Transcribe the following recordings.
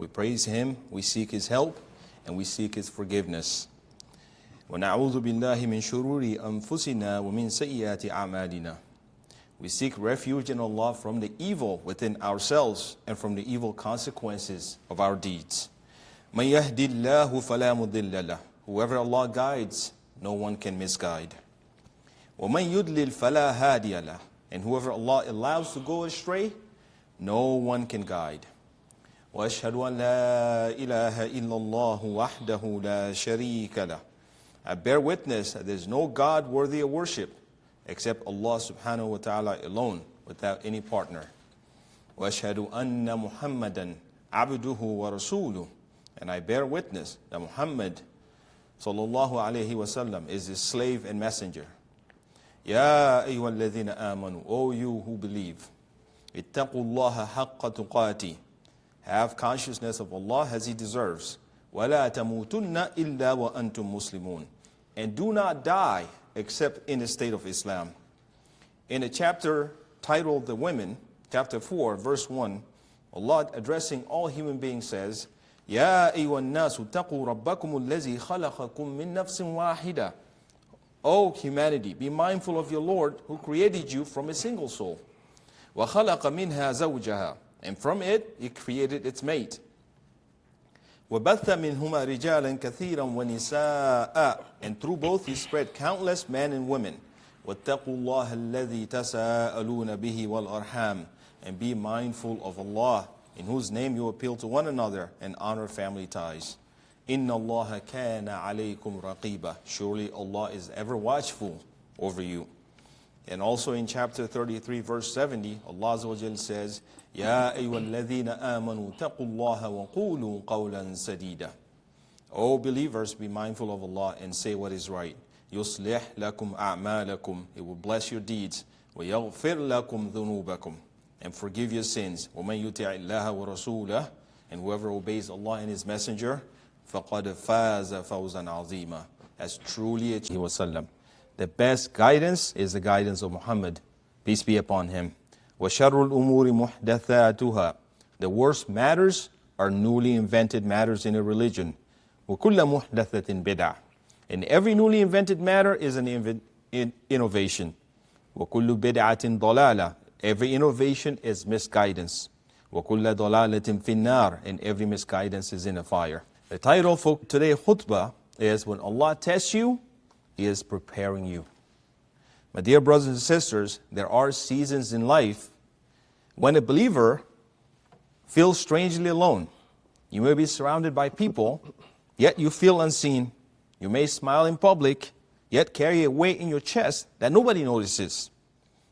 We praise Him, we seek His help, and we seek His forgiveness. وَنَعُوذُ بِاللَّهِ مِنْ شُرُورِ أَنفُسِنَا وَمِنْ سَيِّئَاتِ أَعْمَالِنَا. We seek refuge in Allah from the evil within ourselves and from the evil consequences of our deeds. مَنْ يَهْدِ اللَّهُ فَلَا مُضِلَّ لَهُ. Whoever Allah guides, no one can misguide. وَمَنْ يُضْلِلْ فَلَا هَادِيَ لَهُ. And whoever Allah allows to go astray, no one can guide. وَأَشْهَدُ أَنْ لَا إِلَهَ إِلَّا اللَّهُ وَحْدَهُ لَا شَرِيكَ لَهُ. I bear witness that there is no God worthy of worship except Allah subhanahu wa ta'ala alone, without any partner. وَأَشْهَدُ أَنَّ مُحَمَّدًا عَبْدُهُ وَرَسُولُهُ. And I bear witness that Muhammad sallallahu alayhi wa sallam is His slave and messenger. يَا أَيُّهَا الَّذِينَ آمَنُوا. O you who believe, اتَّقُوا اللَّهَ حَقَّ تُقَاتِهِ. Have consciousness of Allah as He deserves. وَلَا تَمُوتُنَّ إِلَّا وَأَنْتُمْ مُسْلِمُونَ. And do not die except in the state of Islam. In a chapter titled The Women, chapter 4, verse 1, Allah addressing all human beings says, يَا أَيُّهَا النَّاسُ اتَّقُوا رَبَّكُمُ الَّذِي خَلَقَكُم مِّن نَفْسٍ وَاحِدَةٍ. O humanity, be mindful of your Lord who created you from a single soul. وَخَلَقَ مِنْهَا زَوْجَهَا. And from it, He created its mate. وَبَثَّ مِنْهُمَا رِجَالًا كَثِيرًا وَنِسَاءً. And through both He spread countless men and women. وَاتَّقُوا اللَّهَ الَّذِي تَسَاءَلُونَ بِهِ وَالْأَرْحَامِ. And be mindful of Allah, in whose name you appeal to one another and honor family ties. إِنَّ اللَّهَ كَانَ عَلَيْكُمْ رَقِيبًا. Surely Allah is ever watchful over you. And also in chapter 33, verse 70, Allah Azza wa Jal says, يَا أَيُّهَا الَّذِينَ آمَنُوا اتَّقُوا اللَّهَ وَقُولُوا قَوْلًا سَدِيدًا. O believers, be mindful of Allah and say what is right. يُصْلِحْ لَكُمْ أَعْمَالَكُمْ. He will bless your deeds. وَيَغْفِرْ لَكُمْ ذُنُوبَكُمْ. And forgive your sins. وَمَنْ يُطِعِ اللَّهَ وَرَسُولَهُ. And whoever obeys Allah and His Messenger, فَقَدْ فَازَ فَوْزًا عَظِيمًا. Has truly achieved wasallam. The best guidance is the guidance of Muhammad, peace be upon him. وَشَرُّ الْأُمُورِ مُحْدَثَاتُهَا. The worst matters are newly invented matters in a religion. وَكُلَّ مُحْدَثَةٍ بِدْعَةٍ. And every newly invented matter is an innovation. وَكُلُّ بِدْعَةٍ ضَلَالَةٍ. Every innovation is misguidance. وَكُلَّ ضَلَالَةٍ فِي النَّارِ. And every misguidance is in a fire. The title for today's khutbah is When Allah Tests You, He is Preparing You. My dear brothers and sisters, there are seasons in life when a believer feels strangely alone. You may be surrounded by people, yet you feel unseen. You may smile in public, yet carry a weight in your chest that nobody notices.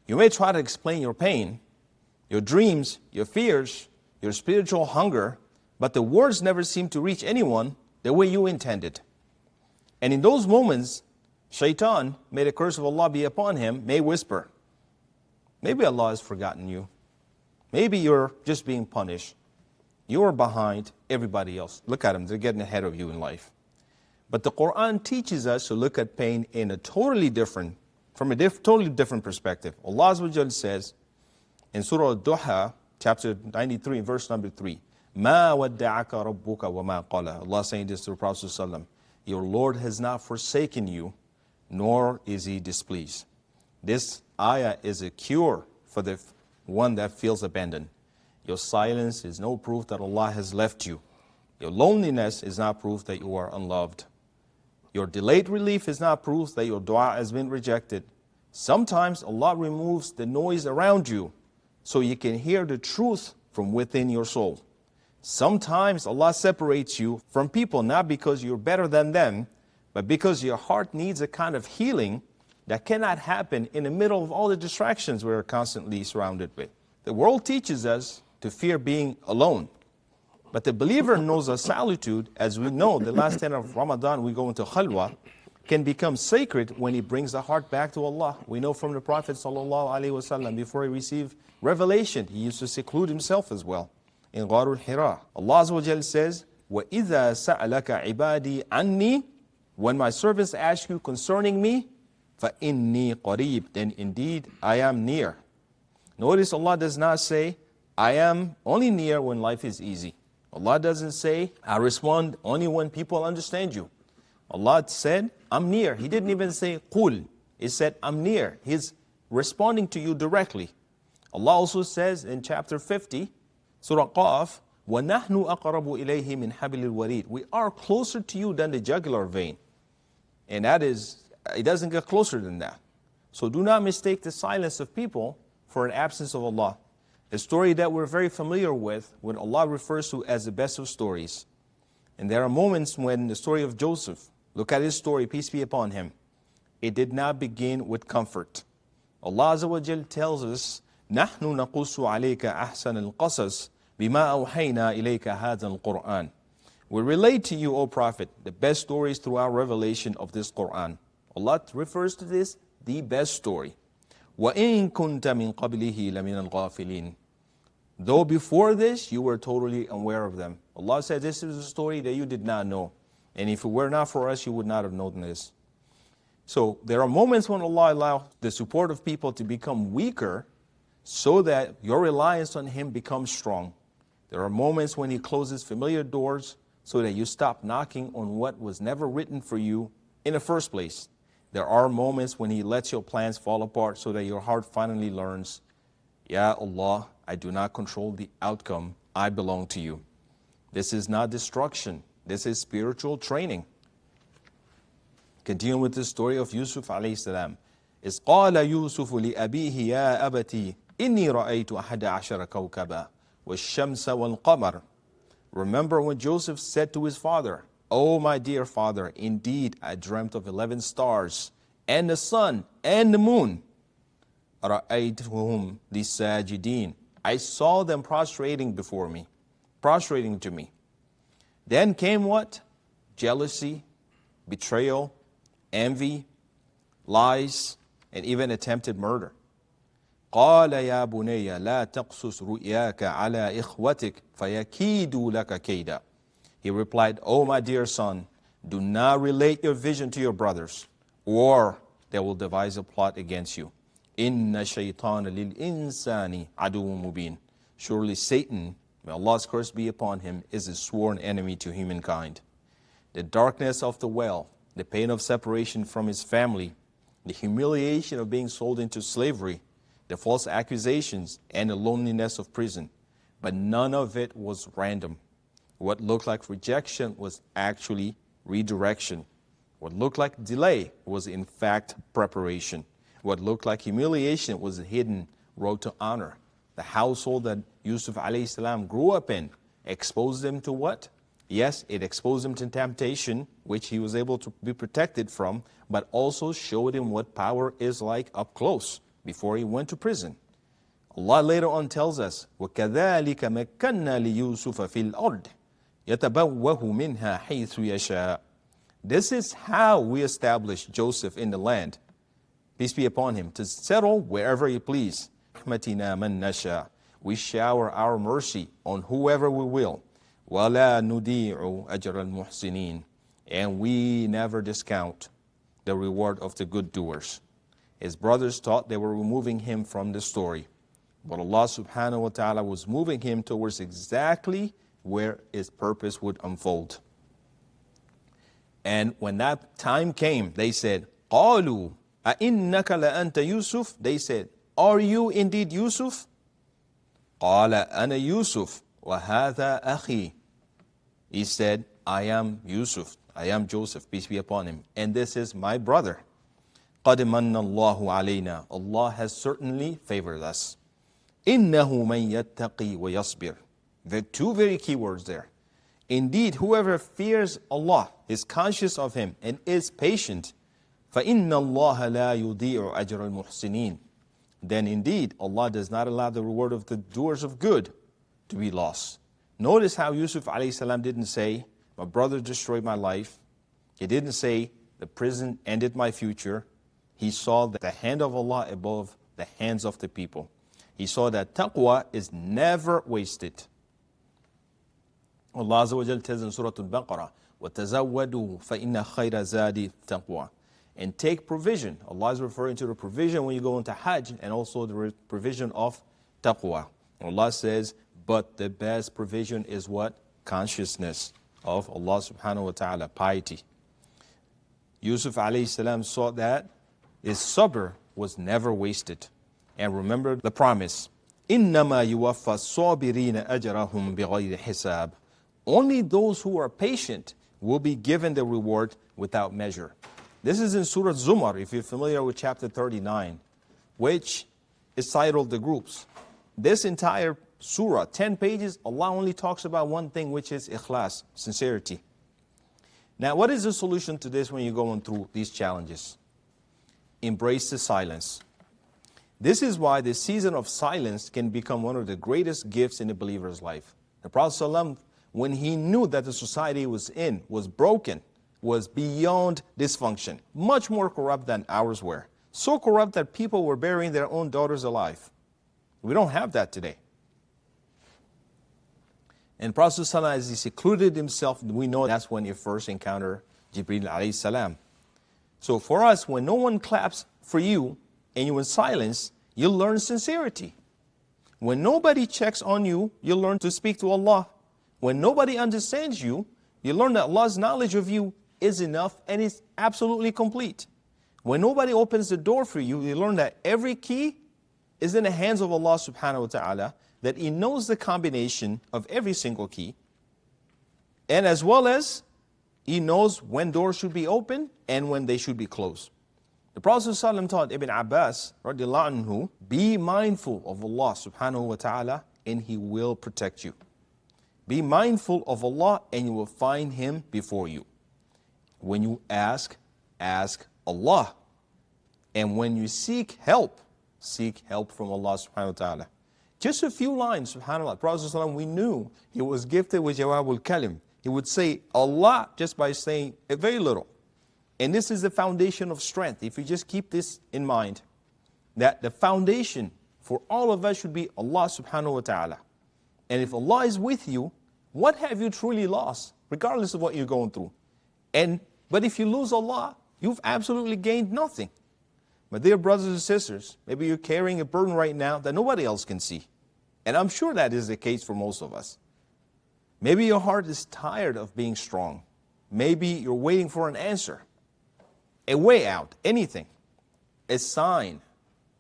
You may try to explain your pain, your dreams, your fears, your spiritual hunger, but the words never seem to reach anyone the way you intended. And in those moments, Shaitan, may the curse of Allah be upon him, may whisper, maybe Allah has forgotten you. Maybe you're just being punished. You're behind everybody else. Look at them, they're getting ahead of you in life. But the Quran teaches us to look at pain in a totally different, from a totally different perspective. Allah Azza wa Jal says in Surah Ad-Duha, chapter 93, verse number 3, مَا وَدَّعَكَ رَبُّكَ وَمَا قَالَ. Allah saying this to the Prophet ﷺ, your Lord has not forsaken you, nor is He displeased. This ayah is a cure for the one that feels abandoned. Your silence is no proof that Allah has left you. Your loneliness is not proof that you are unloved. Your delayed relief is not proof that your dua has been rejected. Sometimes Allah removes the noise around you so you can hear the truth from within your soul. Sometimes Allah separates you from people not because you're better than them, but because your heart needs a kind of healing that cannot happen in the middle of all the distractions we're constantly surrounded with. The world teaches us to fear being alone. But the believer knows a solitude, as we know, the last 10 of Ramadan we go into Khalwa, can become sacred when he brings the heart back to Allah. We know from the Prophet ﷺ, before he received revelation, he used to seclude himself as well in Gharul Hira. Allah Azza wa Jal says, وَإِذَا سَأَلَكَ عِبَادِي عَنِّي. When my servants ask you concerning me, فَإِنِّي قَرِيبٌ. Then indeed I am near. Notice Allah does not say, I am only near when life is easy. Allah doesn't say, I respond only when people understand you. Allah said, I'm near. He didn't even say, Qul. He said, I'm near. He's responding to you directly. Allah also says in chapter 50, Surah Qaf, وَنَحْنُ أَقْرَبُ إِلَيْهِ مِنْ حَبِلِ الْوَرِيدِ. We are closer to you than the jugular vein. And that is, it doesn't get closer than that. So do not mistake the silence of people for an absence of Allah. A story that we're very familiar with, when Allah refers to as the best of stories. And there are moments when the story of Joseph, look at his story, peace be upon him. It did not begin with comfort. Allah Azza wa Jal tells us, نَحْنُ نَقُصُّ عَلَيْكَ أَحْسَنَ الْقَصَصِ بِمَا أَوْحَيْنَا إِلَيْكَ هَذَا الْقُرْآنِ. We relate to you, O Prophet, the best stories through our revelation of this Qur'an. Allah refers to this, the best story. وَإِن كُنْتَ مِن قَبْلِهِ لَمِنَ الْغَافِلِينَ. Though before this, you were totally aware of them. Allah said this is a story that you did not know. And if it were not for us, you would not have known this. So there are moments when Allah allows the support of people to become weaker so that your reliance on Him becomes strong. There are moments when He closes familiar doors so that you stop knocking on what was never written for you in the first place. There are moments when He lets your plans fall apart so that your heart finally learns, Ya Allah, I do not control the outcome. I belong to you. This is not destruction. This is spiritual training. Continue with the story of Yusuf alayhi salam. إِذْ قَالَ يُوسُفُ لِأَبِيهِ يَا أَبَتِي إِنِّي رَأَيْتُ أَحَدَ عَشَرَ كَوْكَبًا وَالشَّمْسَ وَالْقَمَرَ. Remember when Joseph said to his father, Oh my dear father, indeed I dreamt of 11 stars, and the sun, and the moon. رَأَيْتُهُمْ لِسَاجِدِينَ. I saw them prostrating before me, prostrating to me. Then came what? Jealousy, betrayal, envy, lies, and even attempted murder. قال يا بني لا تقصص رؤياك على إخوتك فيكيدوا لك كيدا. He replied, Oh my dear son, do not relate your vision to your brothers, or they will devise a plot against you. إِنَّ الشَّيْطَانَ لِلْإِنسَانِ عَدُوٌ مُبِينٌ. Surely Satan, may Allah's curse be upon him, is a sworn enemy to humankind. The darkness of the well, the pain of separation from his family, the humiliation of being sold into slavery, the false accusations, and the loneliness of prison. But none of it was random. What looked like rejection was actually redirection. What looked like delay was in fact preparation. What looked like humiliation was a hidden road to honor. The household that Yusuf alayhi salam grew up in exposed him to what? Yes, it exposed him to temptation, which he was able to be protected from, but also showed him what power is like up close before he went to prison. Allah later on tells us, وَكَذَلِكَ مَكَّنَّا لِيُوسُفَ فِي الْأَرْضِ يَتَبَوَّهُ مِنْهَا حَيْثُ يَشَاءُ. This is how we established Joseph in the land, peace be upon him, to settle wherever he please. رَحْمَتِنَا مَنْ نَشَاءُ. We shower our mercy on whoever we will. وَلَا نُضِيعُ أَجْرَ الْمُحْسِنِينَ. And we never discount the reward of the good doers. His brothers thought they were removing him from the story. But Allah subhanahu wa ta'ala was moving him towards exactly where his purpose would unfold. And when that time came, they said, قَالُوا أَإِنَّكَ لَأَنْتَ يُوسُف. They said, Are you indeed Yusuf? قَالَ أَنَا يُوسُف وَهَذَا أَخِي. He said, I am Yusuf, I am Joseph, peace be upon him, and this is my brother. قَدْ مَنَّ اللَّهُ عَلَيْنَا. Allah has certainly favored us. إِنَّهُ مَنْ يَتَّقِي وَيَصْبِرُ. There are two very key words there. Indeed, whoever fears Allah, is conscious of Him, and is patient, فَإِنَّ اللَّهَ لَا يُضِيعُ أَجْرَ الْمُحْسِنِينَ. Then indeed, Allah does not allow the reward of the doers of good to be lost. Notice how Yusuf alayhi salam didn't say, my brother destroyed my life. He didn't say, the prison ended my future. He saw the hand of Allah above the hands of the people. He saw that taqwa is never wasted. Allah Azza wa Jal tells in Surah Al-Baqarah, وَتَزَوَّدُوا فَإِنَّ خَيْرَ زَادِ تَقْوَى. And take provision. Allah is referring to the provision when you go into Hajj, and also the provision of taqwa. Allah says, but the best provision is what? consciousness of Allah subhanahu wa ta'ala, piety. Yusuf alayhi salam saw that his sabr was never wasted. And remember the promise, إِنَّمَا يُوَفَّى الصَّابِرِينَ أَجْرَهُمْ بِغَيْرِ حِسَابٍ. Only those who are patient will be given the reward without measure. This is in Surah Zumar, if you're familiar with chapter 39, which is titled the groups. This entire surah, 10 pages, Allah only talks about one thing, which is ikhlas, sincerity. Now, what is the solution to this when you're going through these challenges? Embrace the silence. This is why the season of silence can become one of the greatest gifts in a believer's life. The Prophet ﷺ, when he knew that the society was broken, was beyond dysfunction, much more corrupt than ours were. So corrupt that people were burying their own daughters alive. We don't have that today. And Prophet ﷺ, as he secluded himself, we know that's when he first encountered Jibreel alayhi salam. So for us, when no one claps for you and you're in silence, you learn sincerity. When nobody checks on you, you learn to speak to Allah. When nobody understands you, you learn that Allah's knowledge of you is enough and is absolutely complete. When nobody opens the door for you, you learn that every key is in the hands of Allah subhanahu wa ta'ala, that He knows the combination of every single key, and as well as He knows when doors should be open and when they should be closed. The Prophet ﷺ taught Ibn Abbas, radiallahu anhu, be mindful of Allah subhanahu wa ta'ala and He will protect you. Be mindful of Allah and you will find Him before you. When you ask Allah. And when you seek help from Allah subhanahu wa ta'ala. Just a few lines, subhanAllah. Prophet ﷺ, we knew he was gifted with Jawabul Kalim. He would say Allah just by saying a very little. And this is the foundation of strength. If you just keep this in mind, that the foundation for all of us should be Allah subhanahu wa ta'ala. And if Allah is with you, what have you truly lost, regardless of what you're going through? But if you lose Allah, you've absolutely gained nothing. My dear brothers and sisters, maybe you're carrying a burden right now that nobody else can see. And I'm sure that is the case for most of us. Maybe your heart is tired of being strong. Maybe you're waiting for an answer, a way out, anything, a sign,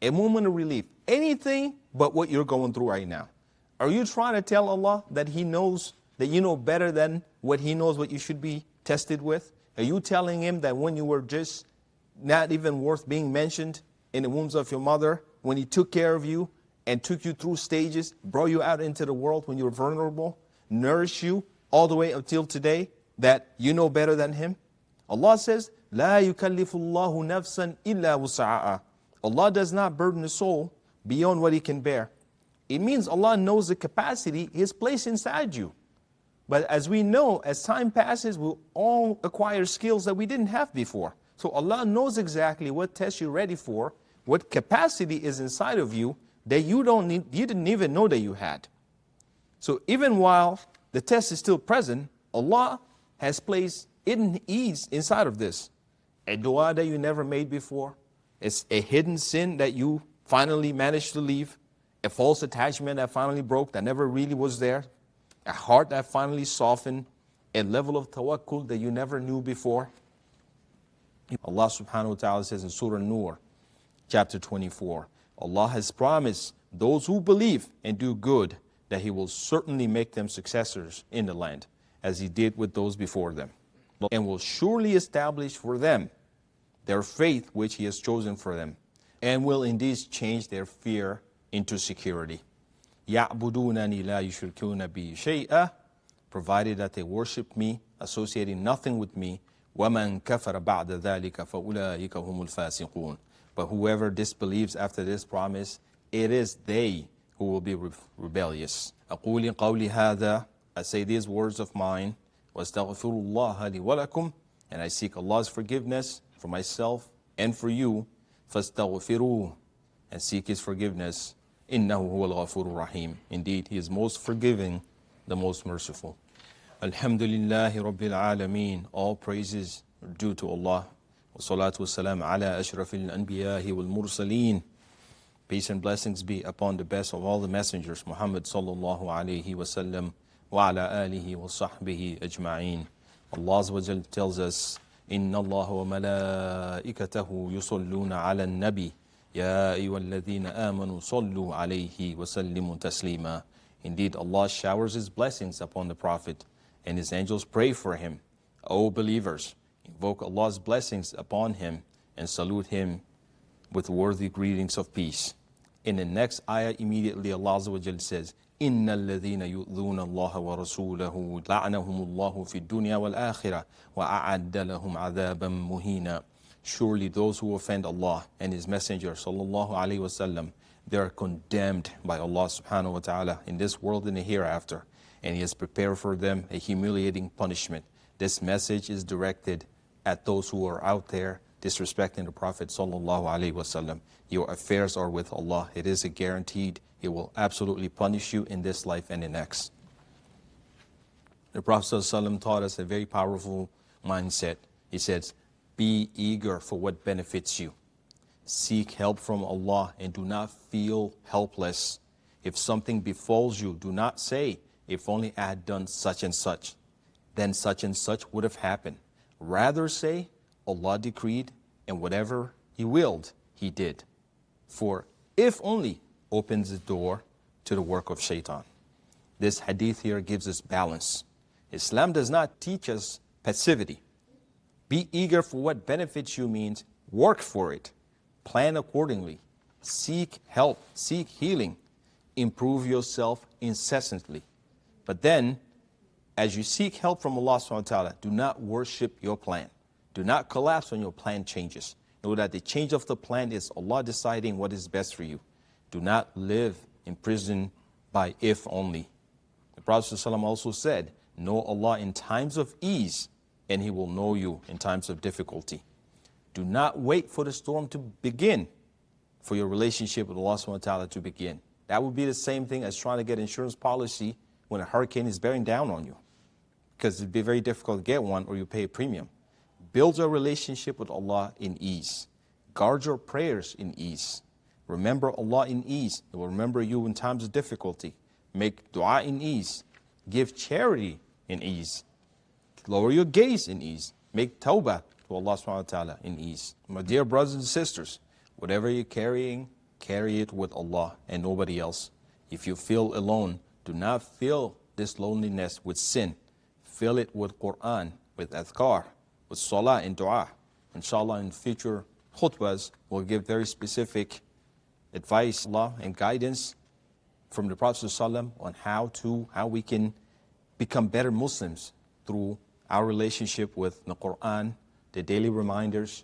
a moment of relief, anything but what you're going through right now. Are you trying to tell Allah that He knows, that you know better than what He knows what you should be tested with? Are you telling Him that when you were just not even worth being mentioned in the wombs of your mother, when He took care of you and took you through stages, brought you out into the world when you were vulnerable, nourished you all the way until today, that you know better than Him? Allah says, لا يكلف الله نفسا إلا وسعها. Allah does not burden the soul beyond what He can bear. It means Allah knows the capacity He has placed inside you. But as we know, as time passes, we'll all acquire skills that we didn't have before. So Allah knows exactly what test you're ready for, what capacity is inside of you that you didn't even know that you had. So even while the test is still present, Allah has placed hidden ease inside of this. A dua that you never made before. It's a hidden sin that you finally managed to leave. A false attachment that finally broke, that never really was there. A heart that finally softened. A level of tawakkul that you never knew before. Allah subhanahu wa ta'ala says in Surah Nur, chapter 24, Allah has promised those who believe and do good that He will certainly make them successors in the land, as He did with those before them, and will surely establish for them their faith which He has chosen for them, and will indeed change their fear into security. يَعْبُدُونَنِي لَا يُشْرِكُونَ بِي شَيْئًا, provided that they worship me, associating nothing with me. وَمَنْ كَفَرَ بَعْدَ ذَلِكَ فَأُولَٰئِكَ هُمُ الْفَاسِقُونَ. But whoever disbelieves after this promise, it is they who will be rebellious. أَقُولِ قَوْلِ هَذَا, I say these words of mine, وَاسْتَغْفِرُ اللَّهَ لِي وَلَكُمْ, and I seek Allah's forgiveness for myself and for you. فَاسْتَغْفِرُوهُ, and seek His forgiveness. إِنَّهُ هُوَ الْغَفُورُ الرَّحِيمُ. Indeed, He is most forgiving, the most merciful. Alhamdulillahi Rabbil Alameen. All praises are due to Allah. Wassalatu wassalam ala ashrafil anbiyahi wal mursaleen. Peace and blessings be upon the best of all the messengers, Muhammad sallallahu alayhi wasallam, وعلى آله وصحبه أجمعين. Allah Azza wa Jal tells us, إن الله وملائكته يصلون على النبي يا أيها الذين آمنوا صلوا عليه وسلموا تسليما. Indeed, Allah showers His blessings upon the Prophet, and His angels pray for him. O believers, invoke Allah's blessings upon him and salute him with worthy greetings of peace. In the next ayah, immediately Allah Azza wa Jal says, إن الذين يؤذون الله ورسوله لعنهم الله في الدنيا والآخرة وأعد لهم عذابا مهينا. Surely those who offend Allah and His Messenger sallallahu alaihi wasallam, they are condemned by Allah subhanahu wa ta'ala in this world and the hereafter, and He has prepared for them a humiliating punishment. This message is directed at those who are out there disrespecting the Prophet sallallahu alaihi wasallam. Your affairs are with Allah. It is a guaranteed. He will absolutely punish you in this life and the next. The Prophet sallallahu alaihi wasallam taught us a very powerful mindset. He says, be eager for what benefits you. Seek help from Allah and do not feel helpless. If something befalls you, do not say, if only I had done such and such, then such and such would have happened. Rather say, Allah decreed, and whatever He willed, He did. For if only opens the door to the work of shaitan. This hadith here gives us balance. Islam does not teach us passivity. Be eager for what benefits you means work for it. Plan accordingly. Seek help. Seek healing. Improve yourself incessantly. But then, as you seek help from Allah subhanahu wa ta'ala, do not worship your plan. Do not collapse when your plan changes. Know that the change of the plan is Allah deciding what is best for you. Do not live in prison by if only. The Prophet ﷺ also said, know Allah in times of ease, and He will know you in times of difficulty. Do not wait for the storm to begin for your relationship with Allah subhanahu wa ta'ala to begin. That would be the same thing as trying to get insurance policy when a hurricane is bearing down on you, because it'd be very difficult to get one or you pay a premium. Build your relationship with Allah in ease. Guard your prayers in ease. Remember Allah in ease. He will remember you in times of difficulty. Make dua in ease. Give charity in ease. Lower your gaze in ease. Make tawbah to Allah subhanahu wa ta'ala in ease. My dear brothers and sisters, whatever you're carrying, carry it with Allah and nobody else. If you feel alone, do not fill this loneliness with sin. Fill it with Quran, with adhkar, with salah and dua. Inshallah, in future khutbahs, we'll give very specific advice and guidance from the Prophet ﷺ on how we can become better Muslims through our relationship with the Quran, the daily reminders,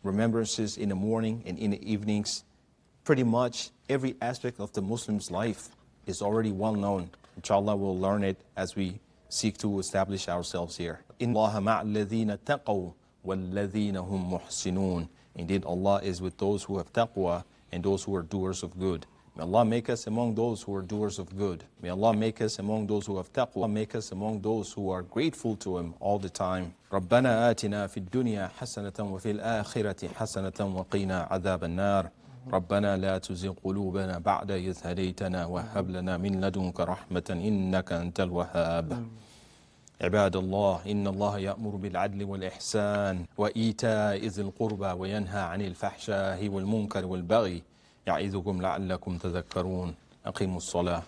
remembrances in the morning and in the evenings. Pretty much every aspect of the Muslim's life is already well known. Inshallah, we'll learn it as we seek to establish ourselves here. إِنَّ اللَّهَ مَعَ الَّذِينَ اتَّقَوْا وَالَّذِينَ هُمْ مُحْسِنُونَ. Indeed, Allah is with those who have taqwa and those who are doers of good. May Allah make us among those who are doers of good. May Allah make us among those who have taqwa. Make us among those who are grateful to Him all the time. رَبَّنَا آتِنَا فِي الدُّنْيَا حَسَنَةً وَفِي الْآخِرَةِ حَسَنَةً وَقِنَا عَذَابَ النَّارِ رَبَّنَا لَا تُزِغْ قُلُوبَنَا بَعْدَ إِذْ هَدَيْتَنَا وَهَبْ لَنَا مِن لَّدُنكَ رَحْمَةً إِنَّكَ أَنتَ الْوَهَّابُ عباد الله إن الله يأمر بالعدل والإحسان وإيتاء ذي القربى وينهى عن الفحشاء والمنكر والبغي يعظكم لعلكم تذكرون أقيموا الصلاة